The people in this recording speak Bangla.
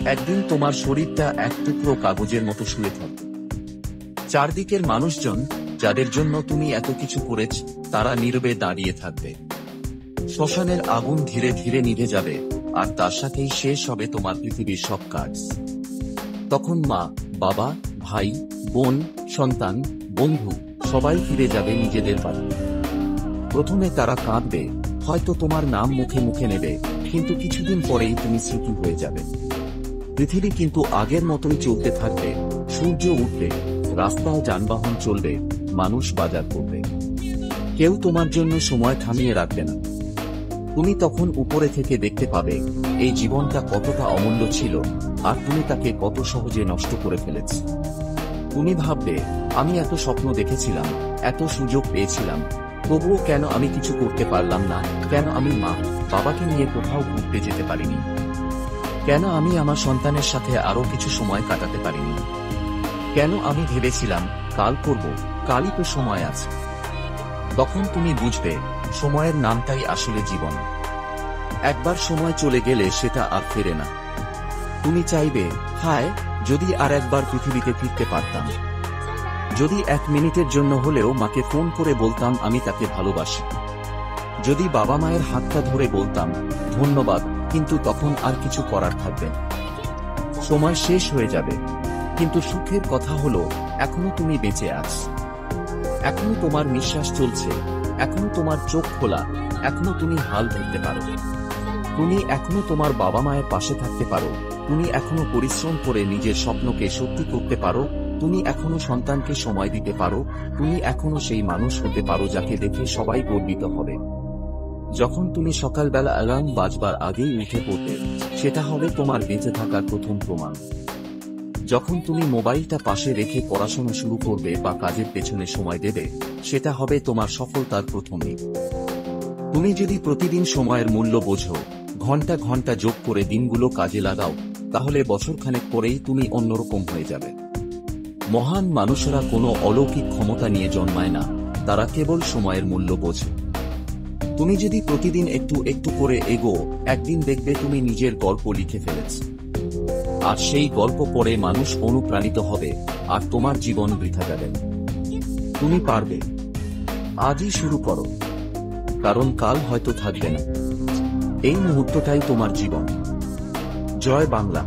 একদিন তোমার শরীরটা এক টুকরো কাগজের মতো শুয়ে থাকবে। চারদিকের মানুষজন, যাদের জন্য তুমি এত কিছু করেছ, তারা নীরবে দাঁড়িয়ে থাকবে। শ্মশানের আগুন ধীরে ধীরে নিভে যাবে, আর তার সাথেই শেষ হবে তোমার পৃথিবীর সব কাজ। তখন মা, বাবা, ভাই, বোন, সন্তান, বন্ধু সবাই ফিরে যাবে নিজেদের বাড়ি। প্রথমে তারা কাঁদবে, হয়তো তোমার নাম মুখে মুখে নেবে, কিন্তু কিছুদিন পরেই তুমি স্মৃতি হয়ে যাবে। পৃথিবী কিন্তু আগের মতোই চলতে থাকবে। সূর্য উঠবে, রাস্তায় যানবাহন চলবে, মানুষ বাজার করবে। কেউ তোমার জন্য সময় থামিয়ে রাখবে না। তুমি তখন উপরে থেকে দেখতে পাবে এই জীবনটা কতটা অমূল্য ছিল, আর তুমি তাকে কত সহজে নষ্ট করে ফেলেছ। তুমি ভাববে, আমি এত স্বপ্ন দেখেছিলাম, এত সুযোগ পেয়েছিলাম, তবুও কেন আমি কিছু করতে পারলাম না? কেন আমি মা বাবাকে নিয়ে কোথাও ঘুরতে যেতে পারিনি? কেন আমি আমার সন্তানের সাথে আরো কিছু সময় কাটাতে পারিনি? কেন আমি ভেবেছিলাম কাল করব, কালই তো সময় আছে। তখন তুমি বুঝবে, সময়ের নামটাই আসলে জীবন। একবার সময় চলে গেলে সেটা আর ফেরে না। তুমি চাইবে, হায়, যদি আর একবার পৃথিবীতে ফিরতে পারতাম। যদি 1 মিনিটের জন্য হলেও মাকে ফোন করে বলতাম আমি তাকে ভালোবাসি। যদি বাবা মায়ের হাতটা ধরে বলতাম ধন্যবাদ। কিন্তু তখন আর কিছু করার থাকবে না। সময় শেষ হয়ে যাবে, কিন্তু সুখের কথা হলো এখনো তুমি বেঁচে আছ। এখনো তোমার নিঃশ্বাস চলছে, এখনো তোমার চোখ খোলা, এখনো তুমি হাল ধরতে পারো। তুমি এখনো তোমার বাবা মায়ের পাশে থাকতে পারো। তুমি এখনো পরিশ্রম করে নিজের স্বপ্নকে সত্যি করতে পারো। তুমি এখনো সন্তানকে সময় দিতে পারো। তুমি এখনো সেই মানুষ হতে পারো যাকে দেখে সবাই গর্বিত হবে। যখন তুমি সকালবেলা অ্যালার্ম বাজবার আগেই উঠে পড়বে, সেটা হবে তোমার বেঁচে থাকার প্রথম প্রমাণ। যখন তুমি মোবাইলটা পাশে রেখে পড়াশোনা শুরু করবে বা কাজের পেছনে সময় দেবে, সেটা হবে তোমার সফলতার প্রথম দিক। তুমি যদি প্রতিদিন সময়ের মূল্য বোঝো, ঘন্টা ঘন্টা যোগ করে দিনগুলো কাজে লাগাও, তাহলে বছরখানেক পরেই তুমি অন্যরকম হয়ে যাবে। মহান মানুষেরা কোনো অলৌকিক ক্ষমতা নিয়ে জন্মায় না, তারা কেবল সময়ের মূল্য বোঝে। তুমি যদি প্রতিদিন একটু একটু করে এগোও, একদিন দেখবে তুমি নিজের গল্প লিখে ফেলেছ। আর সেই গল্প পড়ে মানুষ অনুপ্রাণিত হবে, আর তোমার জীবন বৃথা যাবে না। তুমি পারবে। আজই শুরু করো, কারণ কাল হয়তো থাকবে না। এই মুহূর্তটাই তোমার জীবন। জয় বাংলা।